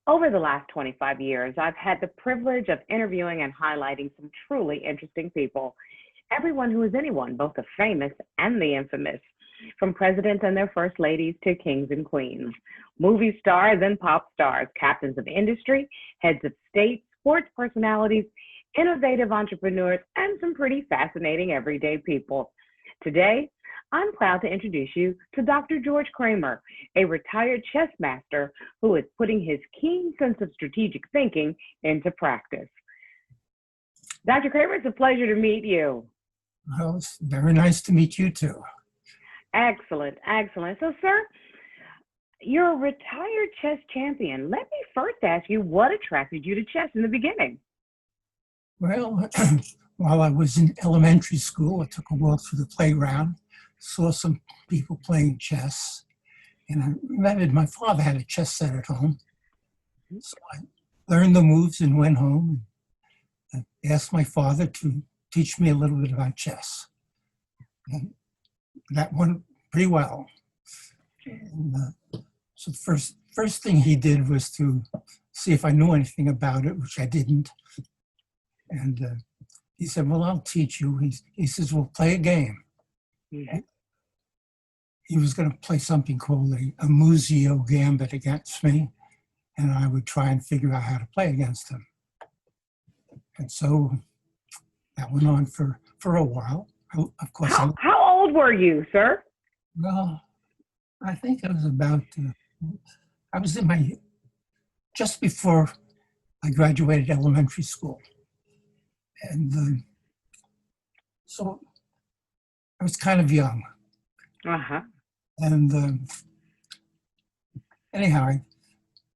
Over the last 25 years, I've had the privilege of interviewing and highlighting some truly interesting people. Everyone who is anyone, both the famous and the infamous, from presidents and their first ladies to kings and queens, movie stars and pop stars, captains of industry, heads of state, sports personalities, innovative entrepreneurs, and some pretty fascinating everyday people. Today, I'm proud to introduce you to Dr. George Kramer, a retired chess master who is putting his keen sense of strategic thinking into practice. Dr. Kramer, it's a pleasure to meet you. Well, it's very nice to meet you too. Excellent, excellent. So, sir, you're a retired chess champion. Let me first ask you what attracted you to chess in the beginning? Well, while I was in elementary school, I took a walk through the playground, saw some people playing chess, and I remembered my father had a chess set at home. So I learned the moves and went home and asked my father to teach me a little bit about chess. And that went pretty well. And, so the first thing he did was to see if I knew anything about it, which I didn't. And he said, well, I'll teach you. He says, well, play a game. Mm-hmm. He was going to play something called a Muzio Gambit against me, and I would try and figure out how to play against him. And so that went on for a while. Of course. How old were you, sir? Well, I think I was about, I was in just before I graduated elementary school. And so I was kind of young. Uh-huh. And anyhow,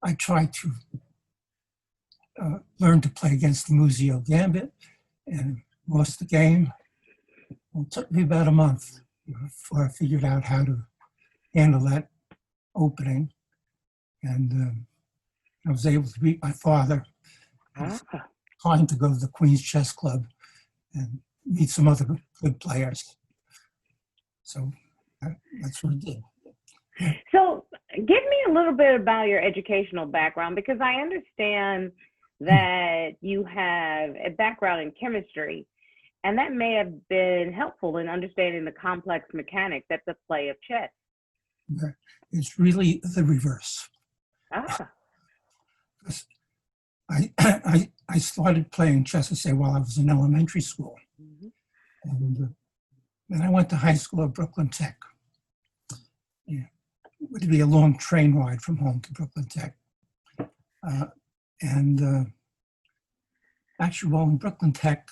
I tried to learn to play against the Muzio Gambit and lost the game. Well, it took me about a month before I figured out how to handle that opening. And I was able to beat my father. Trying to go to the Queen's Chess Club and meet some other good players. So that's what I did. So give me a little bit about your educational background, because I understand that you have a background in chemistry, and that may have been helpful in understanding the complex mechanics at the play of chess. It's really the reverse. I started playing chess, I say, while I was in elementary school. Mm-hmm. And then I went to high school at Brooklyn Tech. Yeah. It would be a long train ride from home to Brooklyn Tech. Actually, well, in Brooklyn Tech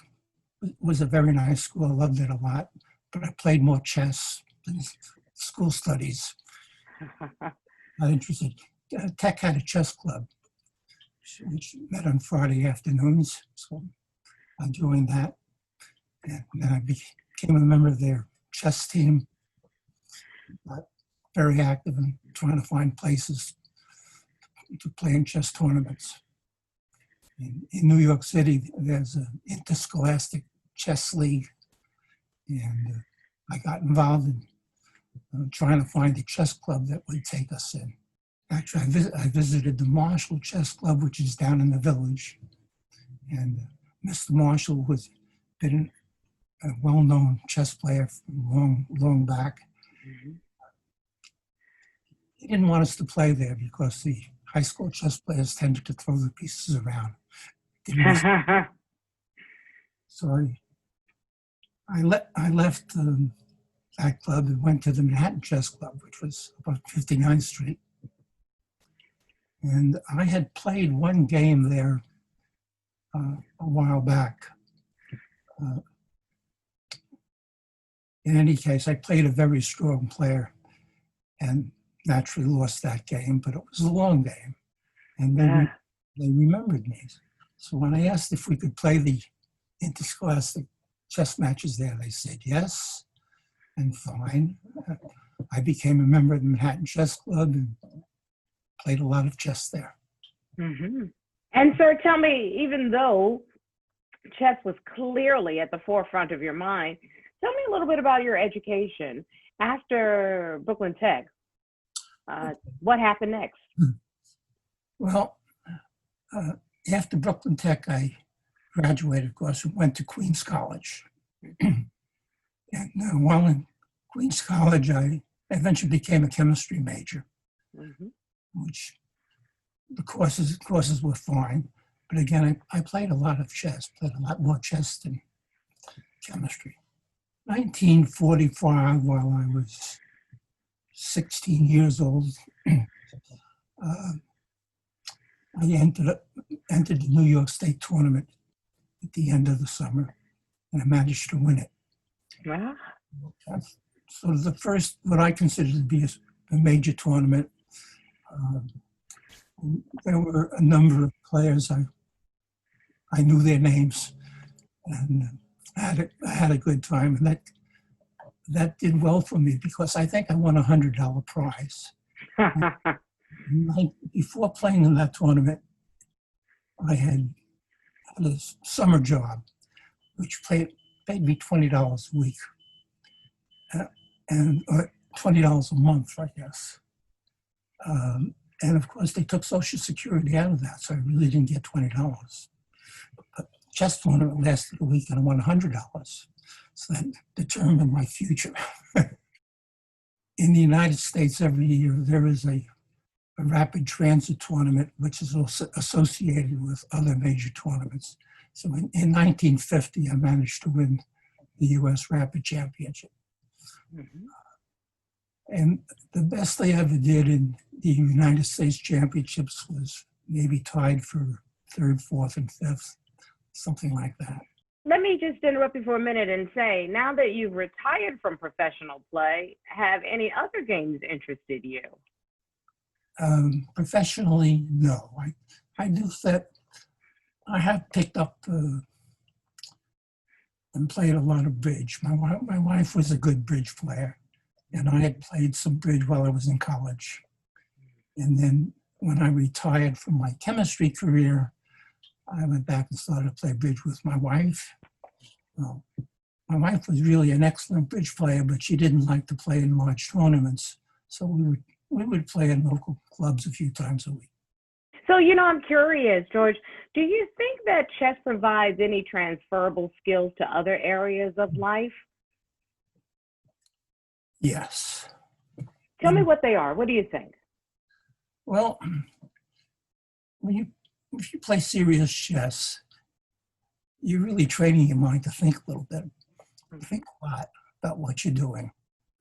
was a very nice school. I loved it a lot, but I played more chess than school studies. Not interested. Tech had a chess club, which met on Friday afternoons. So I joined that. And then I became a member of their chess team. Very active in trying to find places to play in chess tournaments. In New York City, there's an interscholastic chess league. And I got involved in trying to find a chess club that would take us in. Actually, I visited the Marshall Chess Club, which is down in the village. And Mr. Marshall was been a well-known chess player from long back. Mm-hmm. He didn't want us to play there because the high school chess players tended to throw the pieces around. So I left that club and went to the Manhattan Chess Club, which was about 59th Street. And I had played one game there a while back. In any case, I played a very strong player and naturally lost that game, but it was a long game. And they remembered me. So when I asked if we could play the interscholastic chess matches there, they said yes, and fine. I became a member of the Manhattan Chess Club and played a lot of chess there. Mm-hmm. And sir, tell me, even though chess was clearly at the forefront of your mind, tell me a little bit about your education. Brooklyn Tech, what happened next? Well, uh, after Brooklyn Tech, I graduated, of course, and went to Queens College. And while in Queens College, I eventually became a chemistry major, which the courses were fine. But again, I played a lot of chess, played a lot more chess than chemistry. 1945, while I was 16 years old, I entered the New York State tournament at the end of the summer, and I managed to win it. Wow. So the first, what I consider to be a major tournament. There were a number of players. I knew their names, and I had a good time, and that did well for me because I think I won a $100 prize. Before playing in that tournament, I had a summer job, which paid me $20 a week, and $20 a month, I guess. And of course, they took Social Security out of that, so I really didn't get $20. But chess tournament lasted a week, and I won $100. So that determined my future. In the United States, every year there is a rapid transit tournament, which is also associated with other major tournaments. So in 1950, I managed to win the U.S. Rapid Championship. And the best I ever did in the United States Championships was maybe tied for third, fourth, and fifth, something like that. Let me just interrupt you for a minute and say, now that you've retired from professional play, have any other games interested you? Professionally, no. I do that. I have picked up and played a lot of bridge. My wife was a good bridge player, and I had played some bridge while I was in college. And then when I retired from my chemistry career, I went back and started to play bridge with my wife. Well, my wife was really an excellent bridge player, but she didn't like to play in large tournaments. So we would play in local clubs a few times a week. So, I'm curious, George, do you think that chess provides any transferable skills to other areas of life? Yes. Tell me what they are. What do you think? Well, if you play serious chess, you're really training your mind to think a little bit, think a lot about what you're doing.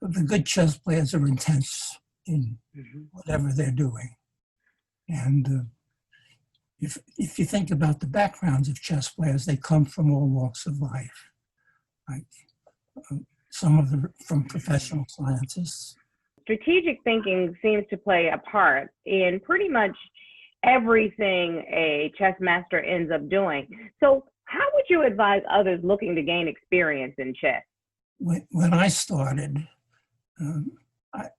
But the good chess players are intense in whatever they're doing. And if you think about the backgrounds of chess players, they come from all walks of life. Like some of them from professional scientists. Strategic thinking seems to play a part in pretty much everything a chess master ends up doing. So how would you advise others looking to gain experience in chess? When I started, I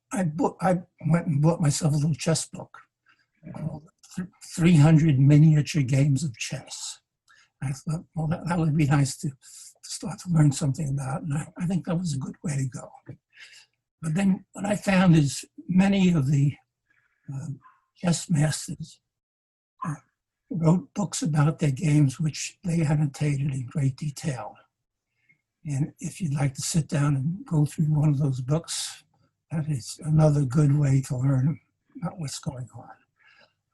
went and bought myself a little chess book called 300 Miniature Games of Chess. I thought, well, that would be nice to start to learn something about, and I think that was a good way to go. But then what I found is many of the chess masters wrote books about their games, which they annotated in great detail. And if you'd like to sit down and go through one of those books, that is another good way to learn about what's going on.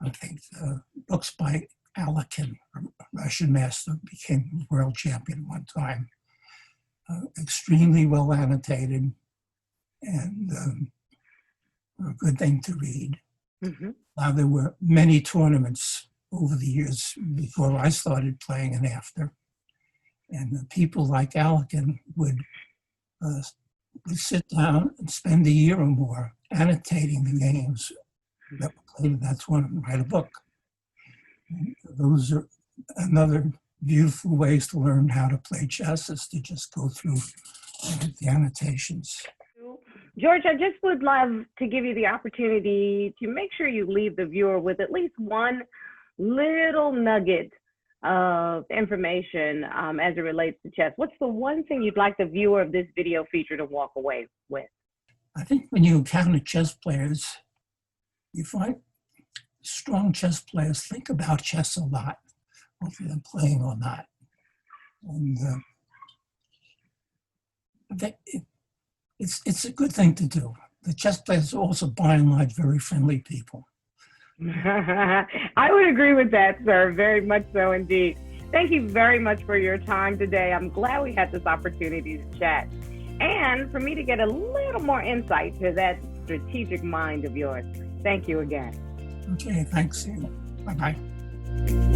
I think books by Alekin, a Russian master, became world champion one time. Extremely well annotated and a good thing to read. Now, there were many tournaments over the years before I started playing and after. And people like Alekin would sit down and spend a year or more annotating the games that were played in that tournament and write a book. And those are another beautiful ways to learn how to play chess, is to just go through the annotations. George, I just would love to give you the opportunity to make sure you leave the viewer with at least one little nugget of information as it relates to chess. What's the one thing you'd like the viewer of this video feature to walk away with? I think when you encounter chess players, you find strong chess players think about chess a lot, whether they're playing or not. And it's a good thing to do. The chess players are also, by and large, very friendly people. I would agree with that, sir. Very much so indeed. Thank you very much for your time today. I'm glad we had this opportunity to chat and for me to get a little more insight to that strategic mind of yours. Thank you again. Okay, thanks. Bye-bye.